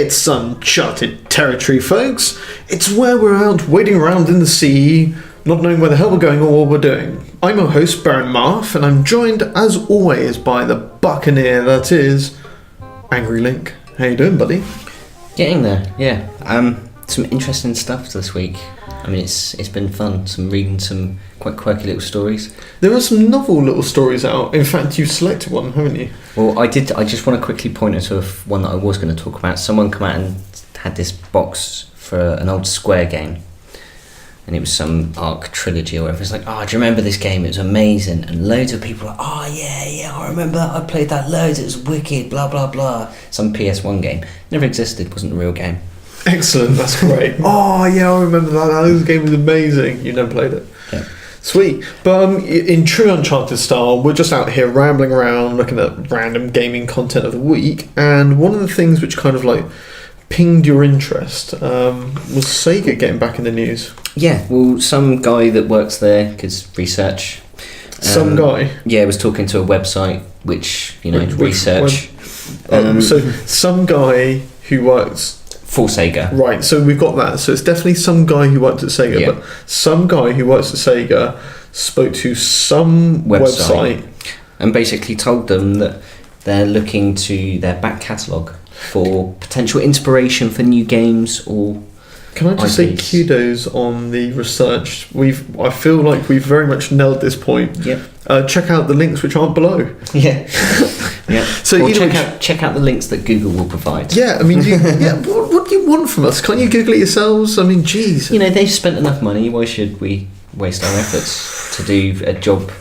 It's Uncharted Territory, folks. It's where we're out wading around in the sea, not knowing where the hell we're going or what we're doing. I'm your host, Baron Marf, and I'm joined, as always, by the buccaneer that is Angry Link. How you doing, buddy? Getting there, yeah. Some interesting stuff this week. I mean, it's been fun. Reading some quite quirky little stories. There are some novel little stories out. In fact, you've selected one, haven't you? Well, I did. I just want to quickly point out to one that I was going to talk about. Someone come out and had this box for an old Square game, and it was some Arc trilogy or whatever. It's like, oh, do you remember this game? It was amazing. And loads of people are like, oh yeah, I remember that. I played that loads. It was wicked. Blah blah blah. Some PS1 game. Never existed. Wasn't a real game. Excellent, that's great. Oh yeah, I remember that. This game was amazing. You never played it. Yeah. Sweet. But in true Uncharted style, we're just out here rambling around, looking at random gaming content of the week, and one of the things which kind of like pinged your interest was Sega getting back in the news. Yeah, well, some guy that works there, because research. Some guy? Yeah, was talking to a website which, research. So some guy who works... For Sega. Right, so we've got that. So it's definitely some guy who worked at Sega, yeah. But some guy who works at Sega spoke to some website and basically told them that they're looking to their back catalogue for potential inspiration for new games or Can I just IPs. say kudos on the research. I feel like we've very much nailed this point. Yep. Check out the links which aren't below. Yeah. Yeah. So or check out the links that Google will provide. Yeah, I mean, what do you want from us? Can't you Google it yourselves? I mean, geez. They've spent enough money. Why should we waste our efforts to do a job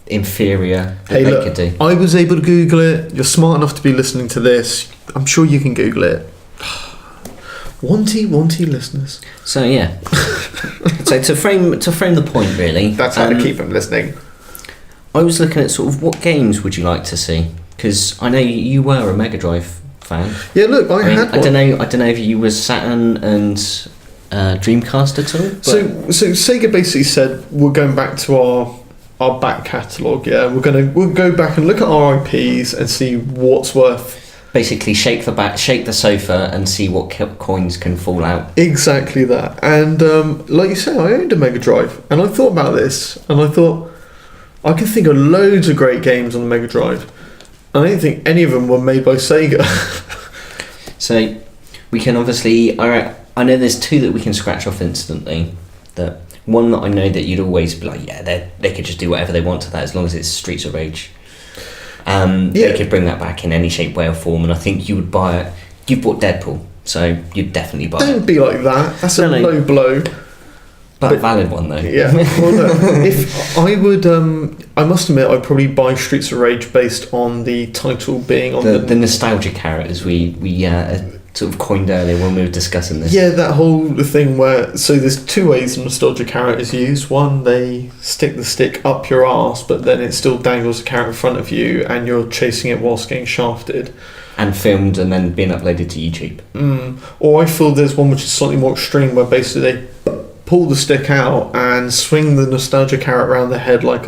inferior that they could do? I was able to Google it. You're smart enough to be listening to this. I'm sure you can Google it. Wanty listeners. So yeah. So to frame the point, really. That's how to keep them listening. I was looking at sort of what games would you like to see? Because I know you were a Mega Drive fan. Yeah, look, I had one. I don't know if you was Saturn and Dreamcast at all. So Sega basically said we're going back to our back catalogue. Yeah, we'll go back and look at our IPs and see what's worth. Basically, shake the sofa and see what coins can fall out. Exactly that. And like you say, I owned a Mega Drive, and I thought about this, and I thought I can think of loads of great games on the Mega Drive. I don't think any of them were made by Sega. So we can obviously. I know there's two that we can scratch off instantly. That one that I know that you'd always be like, yeah, they could just do whatever they want to that as long as it's Streets of Rage. They could bring that back in any shape, way or form, and I think you would buy it. You bought Deadpool, so you'd definitely buy it. Don't be like that. That's a low blow. But a valid one though. Yeah. Well, no, if I would, I must admit, I'd probably buy Streets of Rage based on the title being on the nostalgia carrot, as we sort of coined earlier when we were discussing this. Yeah, that whole thing where there's two ways the nostalgia carrot is used. One, they stick the stick up your arse, but then it still dangles a carrot in front of you, and you're chasing it whilst getting shafted. And filmed and then being uploaded to YouTube. Or I feel there's one which is slightly more extreme, where basically they pull the stick out and swing the nostalgia carrot around the head like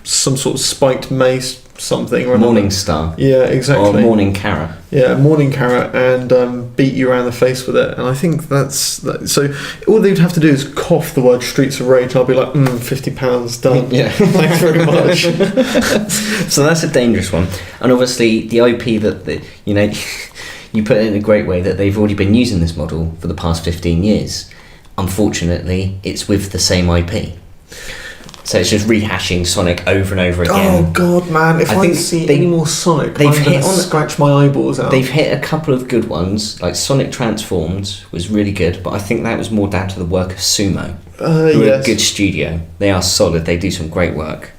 some sort of spiked mace, something. Or Morning Star. Yeah, exactly. Or Morning Carrot. Yeah, Morning Carrot, and beat you around the face with it. And I think that's that. So all they'd have to do is cough the word Streets of Rage. I'll be like, £50 done. Yeah, thanks very much. So that's a dangerous one. And obviously the IP that you put it in a great way that they've already been using this model for the past 15 years. Unfortunately, it's with the same IP. So it's just rehashing Sonic over and over again. Oh God, man! If I see any more Sonic, I'm going to scratch my eyeballs out. They've hit a couple of good ones, like Sonic Transformed was really good, but I think that was more down to the work of Sumo. Who are a good studio. They are solid. They do some great work.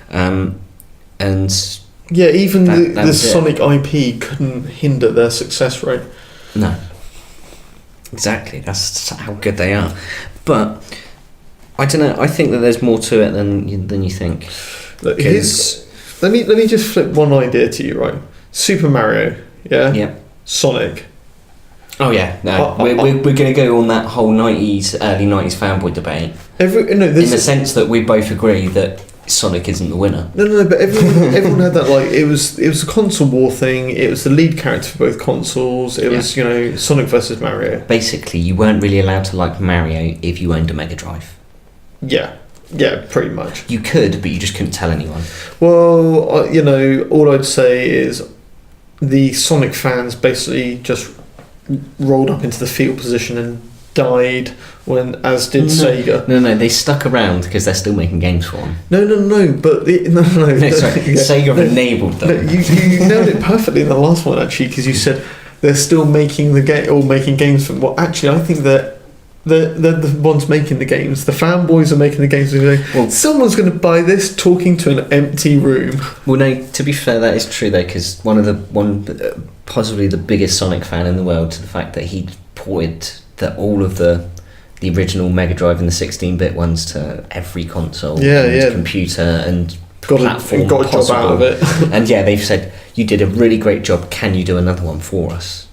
And yeah, even the Sonic IP couldn't hinder their success rate. No. Exactly. That's how good they are. But I don't know. I think that there's more to it than you think. Look, let me just flip one idea to you, right? Super Mario, yeah. Yeah. Sonic. Oh yeah. No, we're going to go on that whole early '90s fanboy debate. In the sense that we both agree that Sonic isn't the winner. No, but everyone had that, like, it was a console war thing, it was the lead character for both consoles, it was, Sonic versus Mario. Basically, you weren't really allowed to like Mario if you owned a Mega Drive. Yeah, pretty much. You could, but you just couldn't tell anyone. Well, all I'd say is the Sonic fans basically just rolled up into the fetal position and died, as did Sega. No, they stuck around because they're still making games for them. No, but no. Sorry, Sega enabled them. No, you nailed it perfectly in the last one, actually, because you said they're still making the game or making games for them. Well, actually, I think that they're the ones making the games. The fanboys are making the games. Well, someone's going to buy this, talking to an empty room. Well, no, to be fair, that is true though, because possibly the biggest Sonic fan in the world, to the fact that he ported all of the original Mega Drive and the 16-bit ones to every console, computer and platform got a job out of it. And they've said, you did a really great job, can you do another one for us?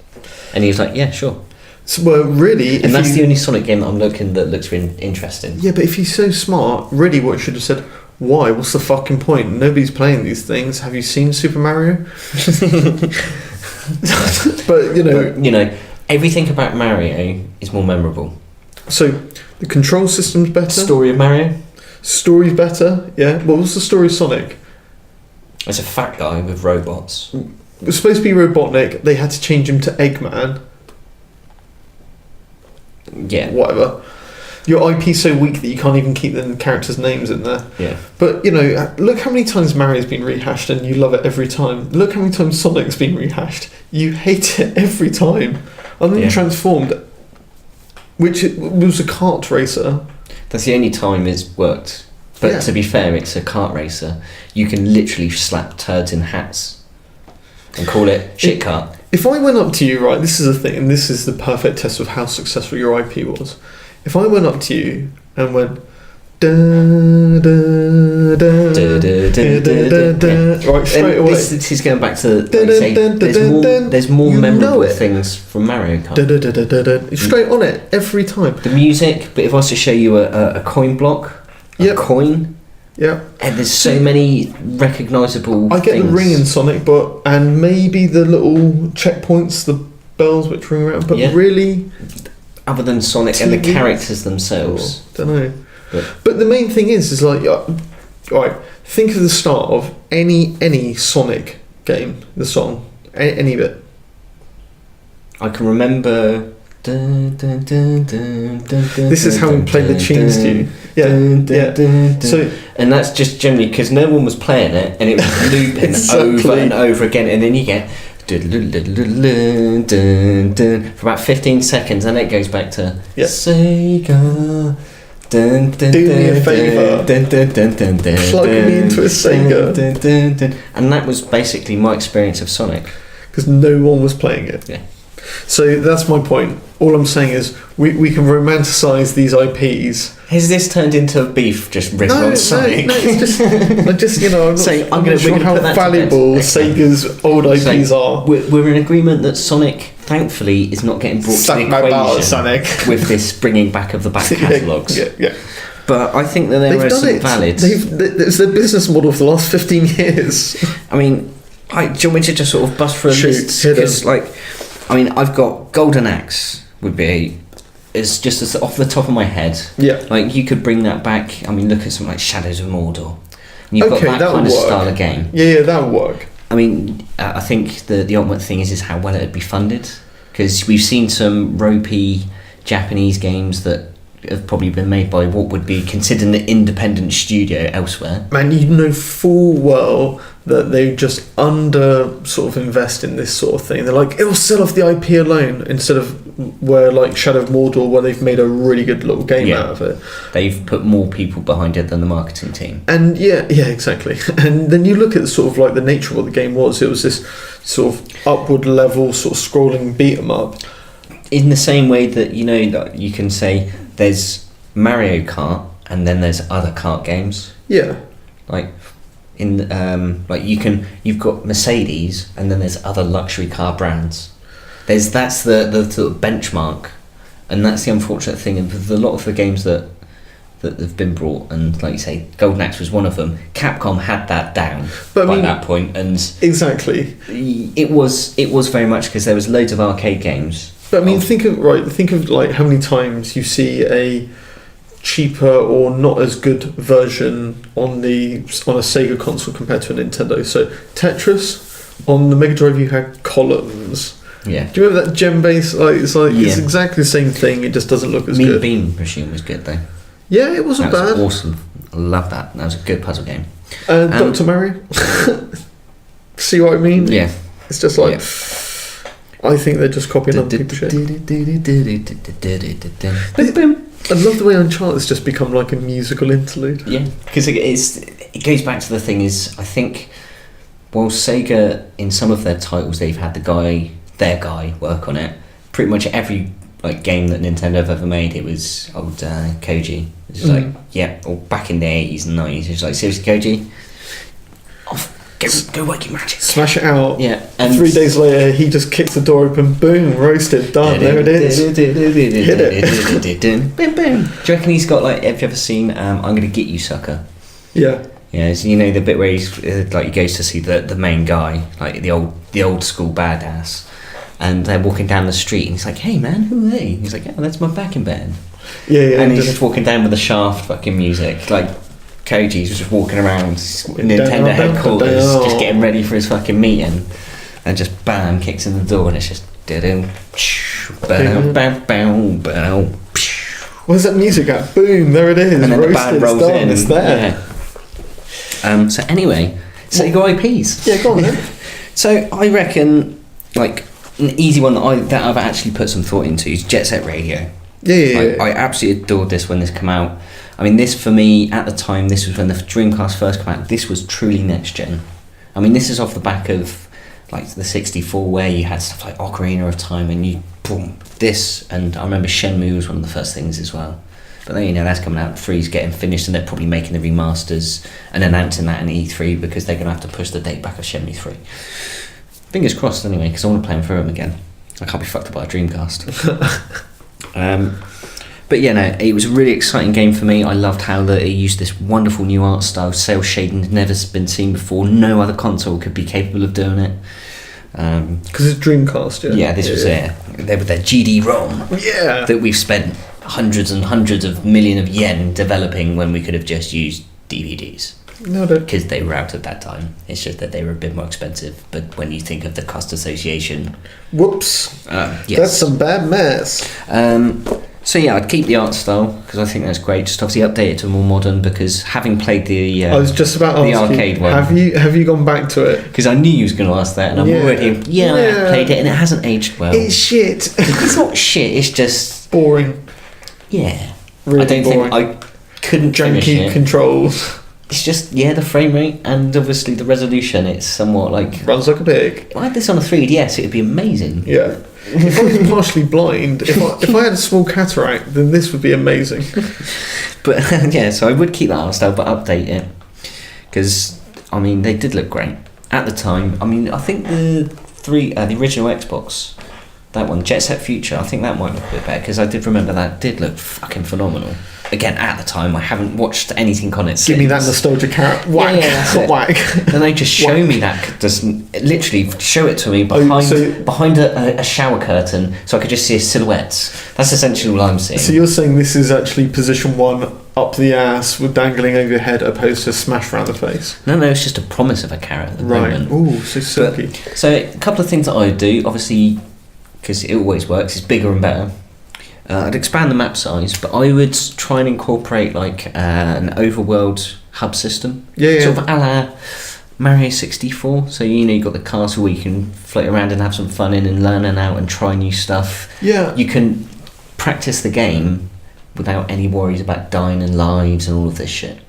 And he was like, yeah, sure. So, well, really, and that's the only Sonic game that I'm looking that looks really interesting. Yeah, but if he's so smart, really, what you should have said, why? What's the fucking point? Nobody's playing these things. Have you seen Super Mario? But everything about Mario is more memorable. So the control system's better. Story of Mario. Story's better. Yeah. What was the story of Sonic? It's a fat guy with robots. It was supposed to be Robotnik. They had to change him to Eggman. Yeah. Whatever. Your IP's so weak that you can't even keep the characters' names in there. Yeah. But, look how many times Mario's been rehashed and you love it every time. Look how many times Sonic's been rehashed. You hate it every time. And then Transformed, which was a kart racer. That's the only time it's worked. But to be fair, it's a kart racer. You can literally slap turds in hats and call it shit kart. If I went up to you, right, this is the thing, and this is the perfect test of how successful your IP was. If I went up to you and went, da da da da da, right, straight away. This is going back to there's more memorable things from Mario Kart. Straight on it every time. The music, but if I was to show you a coin block, a coin. Yeah. And there's so many recognisable I get things. the ring in Sonic, and maybe the little checkpoints, the bells which ring around, but really, other than Sonic and the characters themselves, don't know. But the main thing is like, right, think of the start of any Sonic game, the song, any of it. I can remember. This is how we played the tunes to you. Yeah. So, and that's just generally because no one was playing it, and it was looping over and over again, and then you get for about 15 seconds, and it goes back to Sega. Do me a favour. Plug me into a Sega. And that was basically my experience of Sonic. Because no one was playing it. Yeah. So that's my point. All I'm saying is we can romanticise these IPs. Has this turned into a beef just written on Sonic? No, it's I'm not sure how valuable Sega's old IPs are. We're in agreement that Sonic, thankfully, is not getting brought to the equation Sonic. with this bringing back of the back catalogues. Yeah. But I think that there are some valid... It's their business model for the last 15 years. I mean, do you want me to just sort of bust through a list? Because, I've got Golden Axe would be... It's just as off the top of my head. Yeah. Like, you could bring that back. I mean, look at something like Shadows of Mordor. And you've got that kind of style of game. Yeah, that would work. I mean, I think the ultimate thing is how well it would be funded. Because we've seen some ropey Japanese games that have probably been made by what would be considered an independent studio elsewhere. Man, you know full well that they just sort of invest in this sort of thing. They're like, it'll sell off the IP alone, instead of where like Shadow of Mordor, where they've made a really good little game out of it. They've put more people behind it than the marketing team. And yeah, exactly. And then you look at sort of like the nature of what the game was. It was this sort of upward level, sort of scrolling beat 'em up. In the same way that that you can say there's Mario Kart and then there's other kart games. Yeah. Like you've got Mercedes and then there's other luxury car brands. That's the sort of benchmark, and that's the unfortunate thing with a lot of the games that that have been brought, and like you say, Golden Axe was one of them. Capcom had that down But I by mean, that point, and exactly. it was very much because there was loads of arcade games. But I mean, think of like how many times you see a cheaper or not as good version on a Sega console compared to a Nintendo. So Tetris on the Mega Drive, you had columns. Yeah. Do you remember that gem base? It's Yeah. exactly the same thing. It just doesn't look as Mean good. Bean Machine was good though. Yeah, it wasn't That was bad. awesome. I love that. That was a good puzzle game. Dr. Mario. See what I mean? Yeah. It's just like I think they're just copying other people's shit. I love the way Uncharted's just become like a musical interlude. Yeah, because it goes back to the thing is, I think, while Sega, in some of their titles, they've had their guy work on it. Pretty much every like game that Nintendo have ever made, it was old Koji. It's like, yeah, or back in the 80s and 90s, it's like, seriously, Koji? Off, go work your magic. Smash it out. Yeah, and 3 days later, he just kicks the door open, boom, roasted, done, there it is. Hit it. Boom, boom. Do you reckon he's got like, have you ever seen I'm Gonna Get You, Sucker? Yeah. Yeah, so you know the bit where he's like he goes to see the main guy, like the old school badass, and they're walking down the street, and he's like, "Hey man, who are they?" He's like, "Yeah, that's my backing band." Yeah. And he's just walking down with the Shaft fucking music, like Koji's just walking around Nintendo headquarters, just getting ready for his fucking meeting, and just bam, kicks in the door, and it's just Where's that music at? Boom, there it is. and then roasted, the band rolls done, in. It's there. Yeah. So anyway, Sega IPs. Yeah, go on then. So I reckon, like, an easy one that I've actually put some thought into is Jet Set Radio. Yeah. I absolutely adored this when this came out. I mean, this for me at the time, this was when the Dreamcast first came out. This was truly next gen. I mean, this is off the back of like the 64, where you had stuff like Ocarina of Time, and you boom this, and I remember Shenmue was one of the first things as well. But then, you know, that's coming out, 3's getting finished, and they're probably making the remasters and announcing that in E3 because they're going to have to push the date back of Shenmue 3. Fingers crossed anyway, because I want to play them through them again. I can't be fucked up by a Dreamcast. But yeah, no, it was a really exciting game for me. I loved how it used this wonderful new art style. Cell shading had never been seen before. No other console could be capable of doing it. Because it's Dreamcast, yeah. Yeah, this was it. They were their GD-ROM. Yeah. That we've spent hundreds and hundreds of million of yen developing when we could have just used DVDs. No, no. Because they were out at that time. It's just that they were a bit more expensive. But when you think of the cost association... Whoops. Yes. That's some bad mess. So yeah, I'd keep the art style because I think that's great. Just obviously update it to more modern, because having played the I was just about to the ask arcade you, one. Have you gone back to it? Because I knew you was going to ask that, and I'm already I have played it, and it hasn't aged well. It's shit. It's not shit. It's just boring. Yeah. Really I don't boring. think I couldn't finish Janky it. controls. It's just the frame rate and obviously the resolution. It's somewhat like Runs like a pig. if I had this on a 3DS, it'd be amazing. Yeah. If I was partially blind, if I had a small cataract, then this would be amazing. But yeah, so I would keep that art style, but update it, because I mean they did look great at the time. I mean, I think the original Xbox, that one, Jet Set Future, I think that might look a bit better, because I did remember that did look fucking phenomenal. Again, at the time, I haven't watched anything on it since. Give me that nostalgia carrot. Whack. Yeah, that's it. Whack. And they just show me that, just literally show it to me behind a shower curtain, so I could just see silhouettes. That's essentially all I'm seeing. So you're saying this is actually position 1 up the ass with dangling over your head, opposed to smash around the face? No, it's just a promise of a carrot at the moment. Ooh, so silky. So a couple of things that I do, obviously, because it always works, it's bigger and better. I'd expand the map size, but I would try and incorporate like an overworld hub system. Yeah. Sort of a la Mario 64. So you've got the castle where you can float around and have some fun in and learn and out and try new stuff. Yeah. You can practice the game without any worries about dying and lives and all of this shit.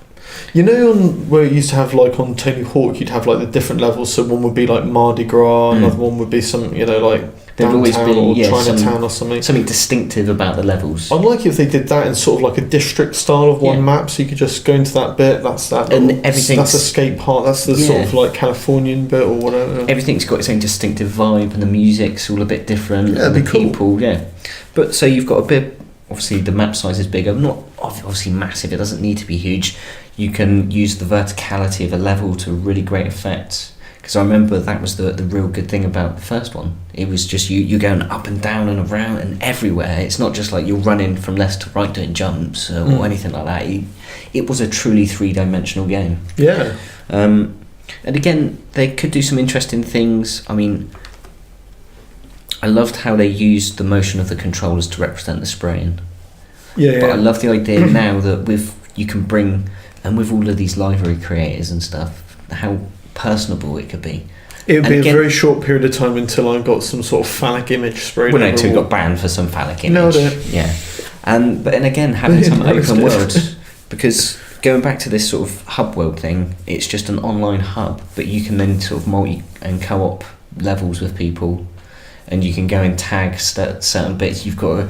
You know, on where it used to have, like on Tony Hawk, you'd have like the different levels. So one would be like Mardi Gras, another one would be some, like There'd always downtown or be Chinatown or something. Something distinctive about the levels. I'd like if they did that in sort of like a district style of one map, so you could just go into that bit. That's that. And everything's, that's a skate park. That's the sort of like Californian bit or whatever. Everything's got its own distinctive vibe, and the music's all a bit different. Yeah, and the it'd be cool. people, But so you've got a obviously the map size is bigger, not obviously massive, it doesn't need to be huge. You can use the verticality of a level to really great effect. Because I remember that was the real good thing about the first one. It was just you're going up and down and around and everywhere. It's not just like you're running from left to right doing jumps or anything like that. It was a truly three-dimensional game. Yeah. And again, they could do some interesting things. I mean, I loved how they used the motion of the controllers to represent the spraying. Yeah. But I love the idea now that you can bring, and with all of these library creators and stuff, how personable it could be. It would be a very short period of time until I got some sort of phallic image sprayed. Well, no, until got banned for some phallic image. No, yeah. But then again, having some open world, because going back to this sort of hub world thing, it's just an online hub, but you can then sort of multi and co-op levels with people, and you can go and tag certain bits. You've got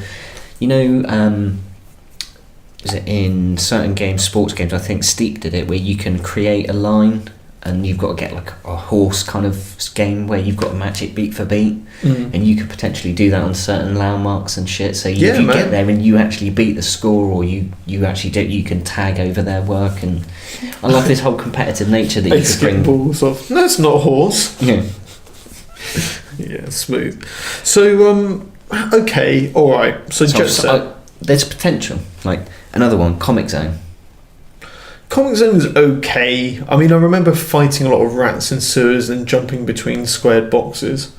is it in certain games, sports games, I think Steep did it, where you can create a line and you've got to get like a horse kind of game where you've got to match it beat for beat, and you could potentially do that on certain landmarks and shit. So if you get there and you actually beat the score, or you actually do, you can tag over their work. And I love this whole competitive nature that you could bring. Balls off. No, it's not a horse. Yeah. Yeah, smooth. So okay, all right. So there's potential. Like another one, Comic Zone. Comic Zone is okay. I mean, I remember fighting a lot of rats in sewers and jumping between squared boxes.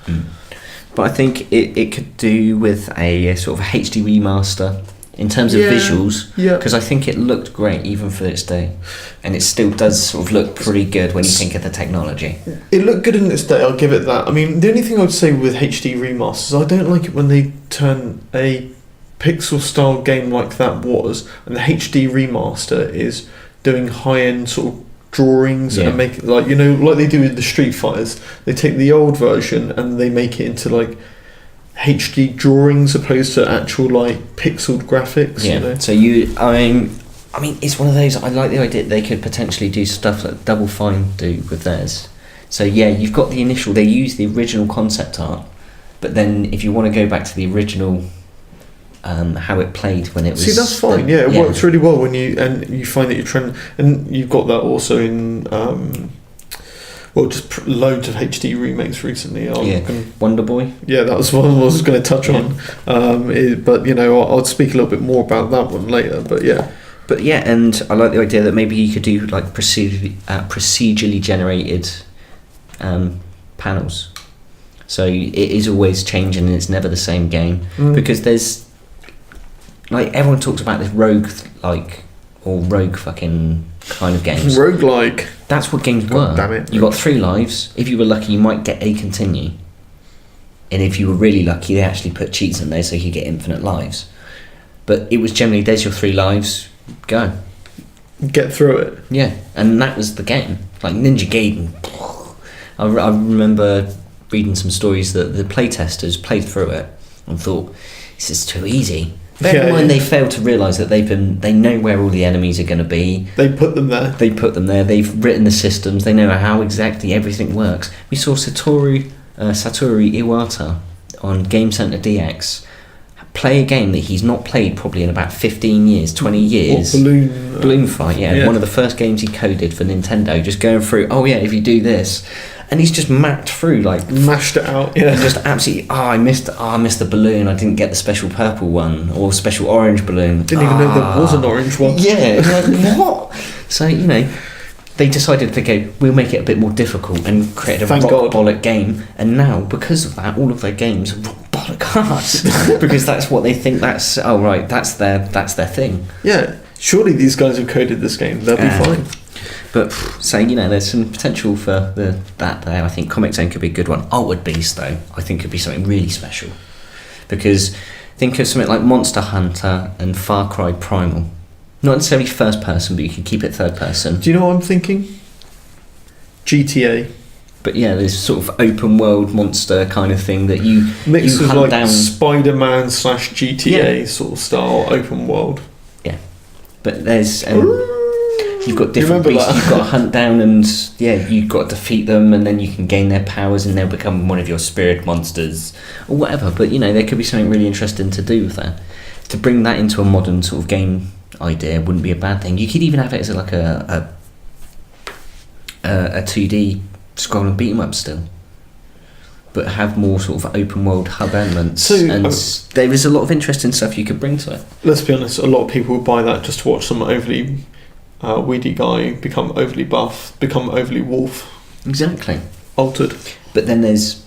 But I think it could do with a sort of HD remaster in terms of visuals. Yeah. Because I think it looked great even for its day. And it still does sort of look pretty good when you think of the technology. It looked good in its day, I'll give it that. I mean, the only thing I would say with HD remasters, I don't like it when they turn a pixel style game like that was, and the HD remaster is doing high-end sort of drawings and make it like they do with the Street Fighters. They take the old version and they make it into like HD drawings opposed to actual like pixeled graphics. So I mean it's one of those, I like the idea they could potentially do stuff that Double Fine do with theirs. So you've got the initial, they use the original concept art, but then if you want to go back to the original how it played when it was. See, that's fine. It works really well when you find that you're trying, and you've got that also in just loads of HD remakes recently. Wonder Boy. Yeah, that was what I was going to touch on. But I'll speak a little bit more about that one later. But yeah. And I like the idea that maybe you could do like procedurally generated panels. So it is always changing and it's never the same game, because there's. Like, everyone talks about this rogue fucking kind of games. Roguelike. That's what games were. Damn it. You got 3 lives. If you were lucky, you might get a continue. And if you were really lucky, they actually put cheats in there so you could get infinite lives. But it was generally, there's your 3 lives, go. Get through it. Yeah, and that was the game. Like Ninja Gaiden. I remember reading some stories that the playtesters played through it and thought, this is too easy. Bear in mind, they failed to realise that they know where all the enemies are going to be. They put them there. They've written the systems. They know how exactly everything works. We saw Satoru Iwata on Game Center DX play a game that he's not played probably in about 15 years, 20 years. Balloon Fight, one of the first games he coded for Nintendo, just going through, if you do this. And he's just mapped through, like mashed it out, just absolutely. I missed the balloon. I didn't get the special purple one or special orange balloon. Didn't even know there was an orange one. Yeah, like, what? So they decided to go. We'll make it a bit more difficult and create a rock-bollock game. And now, because of that, all of their games are rock-bollock hard because that's what they think. That's that's their thing. Yeah, surely these guys have coded this game. They'll be fine. But there's some potential for that there. I think Comic Zone could be a good one. Altered Beast, though, I think could be something really special, because think of something like Monster Hunter and Far Cry Primal. Not necessarily first person, but you could keep it third person. Do you know what I'm thinking? GTA. But there's sort of open world monster kind of thing that you hunt like down. Spider-Man / GTA sort of style open world. Yeah, but there's. You've got different beasts you've got to hunt down, and you've got to defeat them, and then you can gain their powers and they'll become one of your spirit monsters or whatever. But there could be something really interesting to do with that. to bring that into a modern sort of game idea wouldn't be a bad thing. You could even have it as like a 2D scroll and beat 'em up still, but have more sort of open world hub elements. There is a lot of interesting stuff you could bring to it. Let's be honest, a lot of people would buy that just to watch some overly weedy guy become overly buff, become overly wolf. Exactly. Altered. But then there's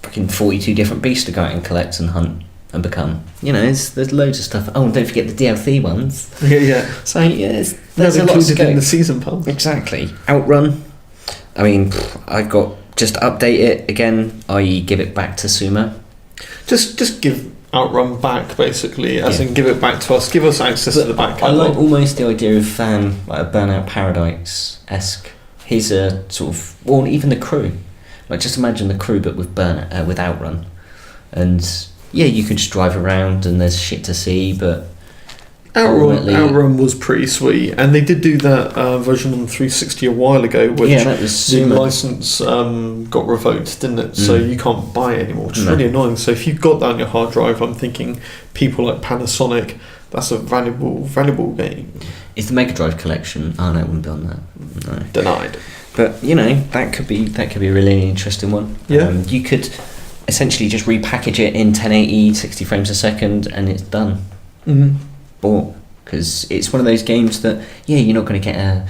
fucking 42 different beasts to go out and collect and hunt and become. You know, there's loads of stuff. Oh, and don't forget the DLC ones. Yeah. So yeah, there's a lot of scope in the season pass. Exactly. Outrun. I mean, I've got just update it again, i.e. give it back to Sumo. Just give Outrun back, basically, as in give it back to us, give us access to the back catalogue. I like almost the idea of like a Burnout Paradise-esque. Here's a sort of, or even the crew. Like, just imagine the crew, but with with Outrun. And yeah, you could just drive around and there's shit to see, but Outrun was pretty sweet, and they did do that version on 360 a while ago, which that was the license got revoked, didn't it? So you can't buy it anymore, which is really annoying. So if you've got that on your hard drive, I'm thinking people like Panasonic, that's a valuable game. Is the Mega Drive collection? Oh no, it wouldn't be on that. No. Denied. But you know, that could be a really interesting one. Yeah. You could essentially just repackage it in 1080, 60 frames a second, and it's done. Mm-hmm. Bought, because it's one of those games that you're not going to get a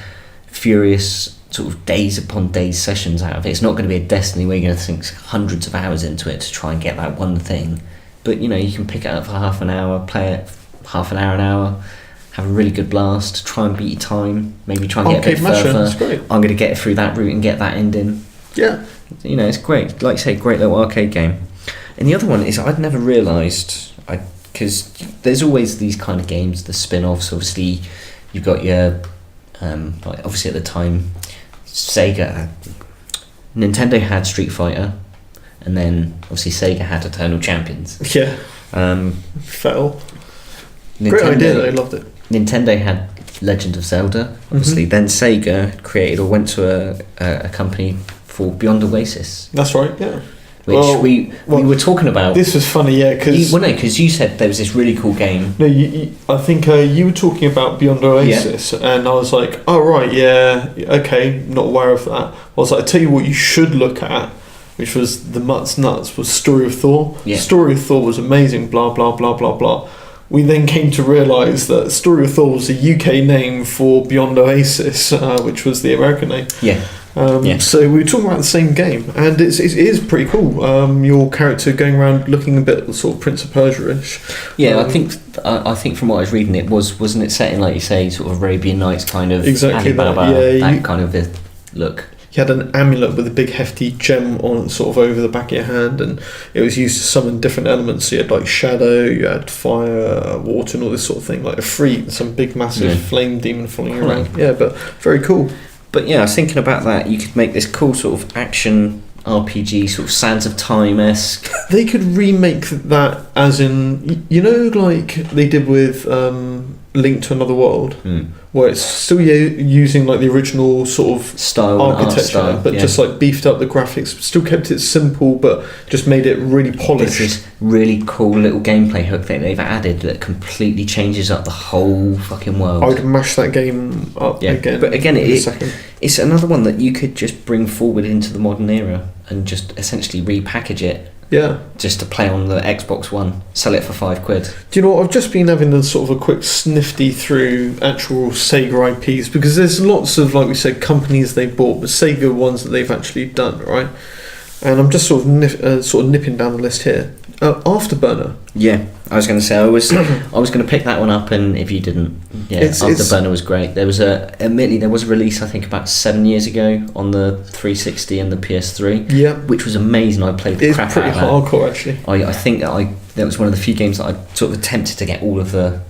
furious sort of days upon days sessions out of it. It's not going to be a Destiny where you're going to sink hundreds of hours into it to try and get that one thing. But you know, you can pick it up for half an hour, play it half an hour, have a really good blast, try and beat your time, maybe try and get a bit further. I'm going to get it through that route and get that ending. Yeah. You know, it's great. Like I say, great little arcade game. And the other one is I'd never realised, because there's always these kind of games, the spin-offs. Obviously, you've got your, like obviously at the time, Nintendo had Street Fighter, and then obviously Sega had Eternal Champions. Yeah. Fell. Great idea, though, I loved it. Nintendo had Legend of Zelda, obviously. Then Sega created or went to a company for Beyond Oasis. That's right, yeah. Which we were talking about. This was funny, yeah, because you said there was this really cool game. No, I think you were talking about Beyond Oasis, and I was like, oh right, yeah, okay, not aware of that. I was like, I tell you what, you should look at, which was the nuts, was Story of Thor. Yeah. Story of Thor was amazing. Blah blah blah blah blah. We then came to realise that Story of Thor was a UK name for Beyond Oasis, which was the American name. Yeah. So we were talking about the same game, and it is pretty cool. Your character going around looking a bit sort of Prince of Persia-ish. Yeah, I think from what I was reading, wasn't it set in, like you say, sort of Arabian Nights kind of exactly Alibaba, that kind of look. You had an amulet with a big hefty gem on sort of over the back of your hand, and it was used to summon different elements. So you had like shadow, you had fire, water, and all this sort of thing, like a freak, some big massive flame demon following you around. Yeah, but very cool. But yeah, I was thinking about that. You could make this cool sort of action RPG, sort of Sands of Time-esque. They could remake that as in, you know, like they did with Link to Another World, where it's still using like the original sort of style, architecture, but just like beefed up the graphics, still kept it simple, but just made it really polished. This really cool little gameplay hook that they've added that completely changes up the whole fucking world. I would mash that game up again. But again, it's another one that you could just bring forward into the modern era and just essentially repackage it. Yeah. Just to play on the Xbox One, sell it for £5. Do you know what? I've just been having a sort of a quick snifty through actual Sega IPs, because there's lots of, like we said, companies they bought, but Sega ones that they've actually done, right? And I'm just sort of nipping down the list here. Afterburner. Yeah, I was going to say I was going to pick that one up, and if you didn't, Afterburner was great. There was admittedly there was a release I think about 7 years ago on the 360 and the PS3. Yeah, which was amazing. I played the crap out of that. It's pretty hardcore actually. I think that was one of the few games that I sort of attempted to get all of the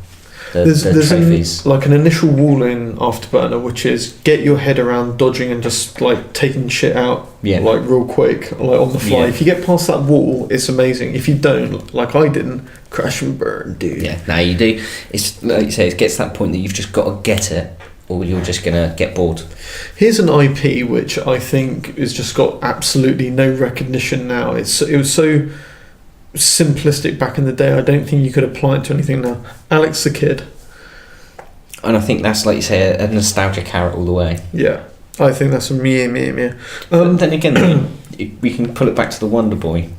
there's trophies. An initial wall in Afterburner, which is get your head around dodging and just like taking shit out like real quick, like on the fly. Yeah. If you get past that wall, it's amazing. If you don't, like I didn't, crash and burn, dude. Yeah, now you do. It's like you say, it gets to that point that you've just got to get it, or you're just gonna get bored. Here's an IP which I think has just got absolutely no recognition now. It was so simplistic back in the day. I don't think you could apply it to anything now. Alex the Kid. And I think that's, like you say, a nostalgia carrot all the way. Yeah, I think that's a meh. But then again, we can pull it back to the Wonder Boy.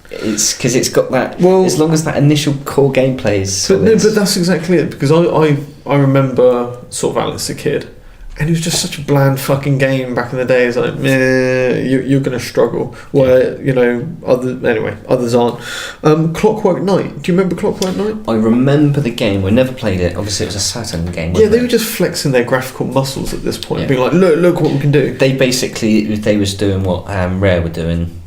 It's because it's got that. Well, as long as that initial core gameplay is solid. But that's exactly it. Because I remember sort of Alex the Kid, and it was just such a bland fucking game back in the day. It's like, meh, you're going to struggle. Where others aren't. Clockwork Knight. Do you remember Clockwork Knight? I remember the game. I never played it. Obviously, it was a Saturn game. Yeah, they were just flexing their graphical muscles at this point, being like, look what we can do. They was doing what Rare were doing.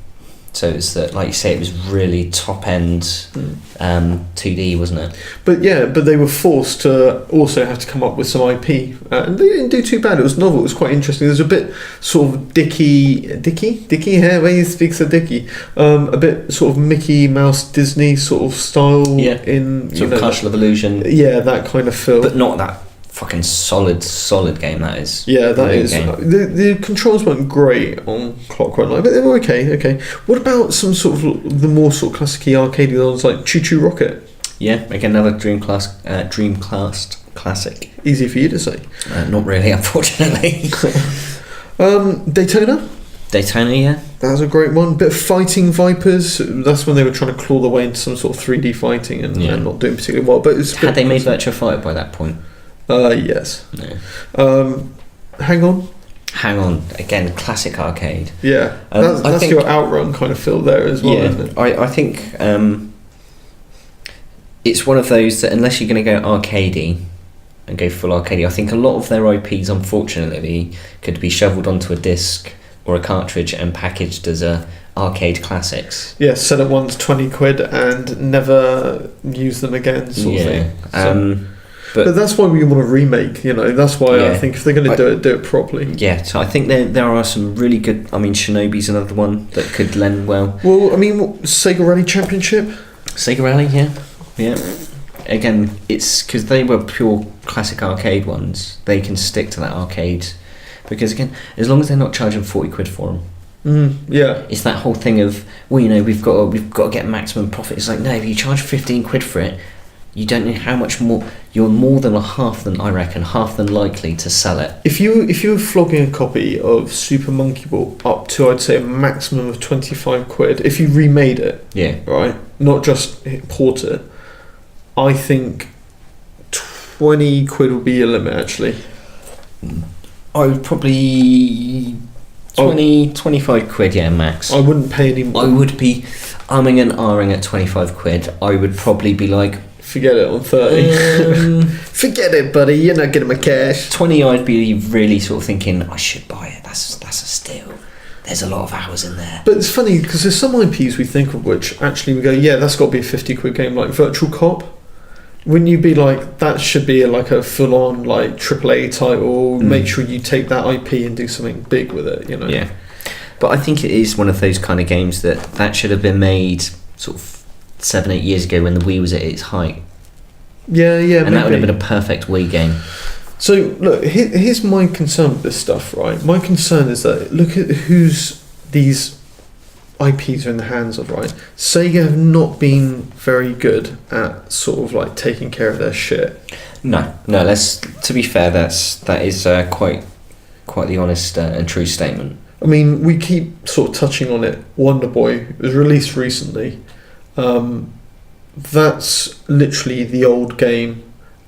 So it's that, like you say, it was really top end 2D, wasn't it? But they were forced to also have to come up with some IP, and they didn't do too bad. It was novel. It was quite interesting. There's a bit sort of Dicky here when he speaks of Dicky, a bit sort of Mickey Mouse Disney sort of style in sort of Castle of Illusion. Yeah, that kind of feel, but not that fucking solid game that is. Yeah, that is. The controls weren't great on Clockwork Knight, but they were okay. What about some sort of the more sort of classic-y arcadey ones like Choo Choo Rocket? Yeah, again, another Dreamcast classic. Easy for you to say. Not really, unfortunately. Daytona, yeah. That was a great one. Bit of Fighting Vipers. That's when they were trying to claw their way into some sort of 3D fighting and not doing particularly well. But had they made Virtua Fighter by that point? Yes. No. Hang on. Again, classic arcade. Yeah, that's your Outrun kind of feel there as well, isn't it? I think it's one of those that unless you're going to go arcadey and go full arcadey, I think a lot of their IPs, unfortunately, could be shoveled onto a disc or a cartridge and packaged as arcade classics. Yeah, sell it once, 20 quid, and never use them again, sort of thing. But that's why we want to remake, that's why I think if they're going to do it properly. Yeah, so I think there are some really good, Shinobi's another one that could lend well. Well, Sega Rally Championship? Sega Rally, yeah. Again, it's because they were pure classic arcade ones, they can stick to that arcade. Because again, as long as they're not charging 40 quid for them. It's that whole thing of, we've got to get maximum profit. It's like, no, if you charge 15 quid for it, you don't know how much more. You're more than half than likely to sell it. If you were flogging a copy of Super Monkey Ball up to, I'd say, a maximum of 25 quid, if you remade it, right, not just port it, I think 20 quid would be your limit. Actually, I would probably 25 quid, max. I wouldn't pay any more. I would be umming and ahhing at 25 quid. I would probably be like, forget it on 30. Forget it, buddy. You're not getting my cash. 20, I'd be really sort of thinking I should buy it. That's a steal. There's a lot of hours in there. But it's funny because there's some IPs we think of which actually we go, that's got to be a 50 quid game, like Virtual Cop. Wouldn't you be like, that should be like a full-on like AAA title? Make sure you take that IP and do something big with it, Yeah, but I think it is one of those kind of games that should have been made sort of 7-8 years ago when the Wii was at its height. Yeah, and maybe. That would have been a perfect Wii game. So look, here's my concern with this stuff, right? My concern is that look at who's these IPs are in the hands of, right? Sega have not been very good at sort of like taking care of their shit. No. To be fair, that is quite the honest and true statement. We keep sort of touching on it. Wonder Boy was released recently. That's literally the old game,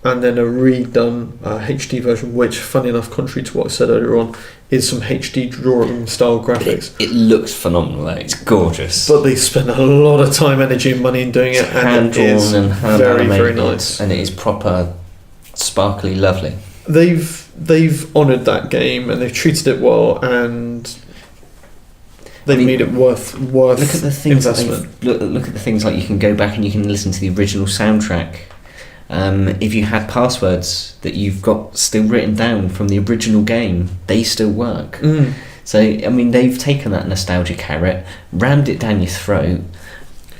and then a redone HD version, which, funny enough, contrary to what I said earlier on, is some HD drawing style graphics. It looks phenomenal, though. It's gorgeous. But they spend a lot of time, energy and money in doing it, and it is very, very nice. And it is proper, sparkly, lovely. They've honoured that game, and they've treated it well, and they've made it worth look at the things investment. Look at the things like you can go back and you can listen to the original soundtrack. If you had passwords that you've got still written down from the original game, they still work. So they've taken that nostalgia carrot, rammed it down your throat,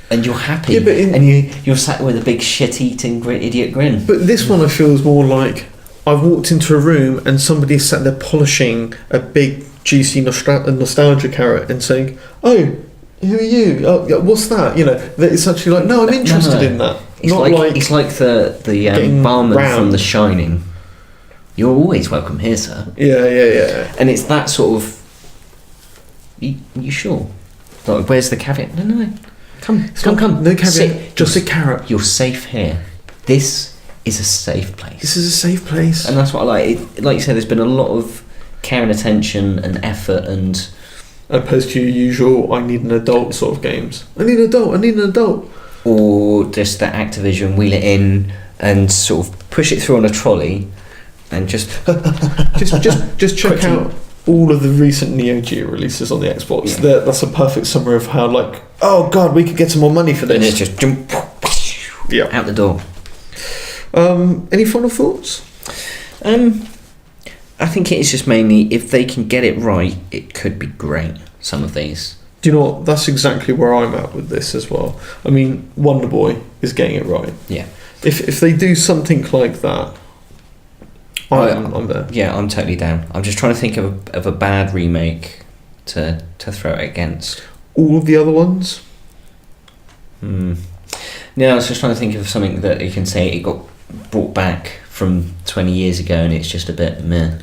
and you're happy. And you're sat with a big shit-eating idiot grin. But this one I feel is more like I've walked into a room and somebody sat there polishing a big juicy nostalgia carrot and saying, "Oh, who are you? Oh, yeah, what's that? You know, that it's actually like, no, I'm interested in that. It's it's like the barman from The Shining. You're always welcome here, sir. Yeah. And it's that sort of. You sure? Like, where's the caveat? No. Come. No caveat. Sit. Just a carrot. You're safe here. This is a safe place. This is a safe place. And that's what I like. Like you said, there's been a lot of care and attention and effort and. Opposed to your usual, I need an adult sort of games. I need an adult. Or just that Activision wheel it in and sort of push it through on a trolley and just check out all of the recent Neo Geo releases on the Xbox. Yeah. That's a perfect summary of how, like, oh god, we could get some more money for this. And it's just jump out the door. Any final thoughts? I think it is just mainly, if they can get it right, it could be great, some of these. Do you know what? That's exactly where I'm at with this as well. I mean, Wonder Boy is getting it right. Yeah. If they do something like that, I'm there. Yeah, I'm totally down. I'm just trying to think of a bad remake to throw it against. All of the other ones? No, I was just trying to think of something that you can say it got brought back from 20 years ago and it's just a bit meh.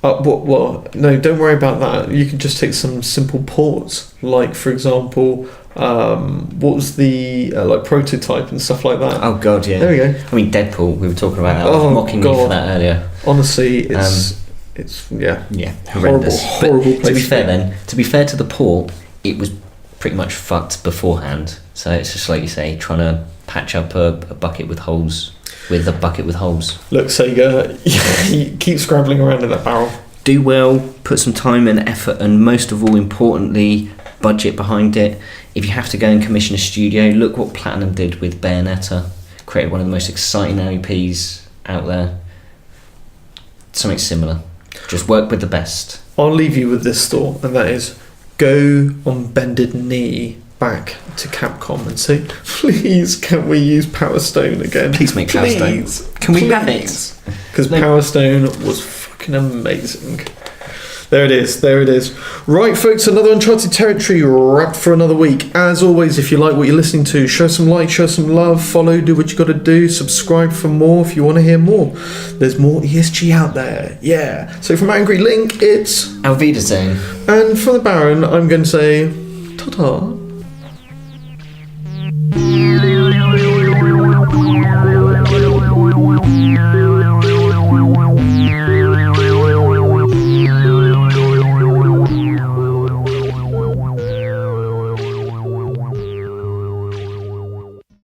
No, don't worry about that. You can just take some simple ports, like, for example, what was the like Prototype and stuff like that. Oh god, yeah. There we go. I mean, Deadpool. We were talking about that. I was mocking you for that earlier. Honestly, it's horrendous. Horrible. But to be fair to the port, it was pretty much fucked beforehand. So it's just like you say, trying to patch up a bucket with holes. With a bucket with holes. Look, Sega, you keep scrabbling around in that barrel. Do well, put some time and effort, and most of all, importantly, budget behind it. If you have to go and commission a studio, look what Platinum did with Bayonetta. Created one of the most exciting LPs out there. Something similar. Just work with the best. I'll leave you with this thought, and that is, go on bended knee back to Capcom and say, please, can we use Power Stone again? Please make Power Stone. Can we have it? Because Power Stone was fucking amazing. There it is. Right, folks, another Uncharted Territory wrapped for another week. As always, if you like what you're listening to, show some like, show some love, follow, do what you got to do, subscribe for more if you want to hear more. There's more ESG out there. Yeah. So from Angry Link, it's Auf Wiedersehen. And from the Baron, I'm going to say, ta-ta.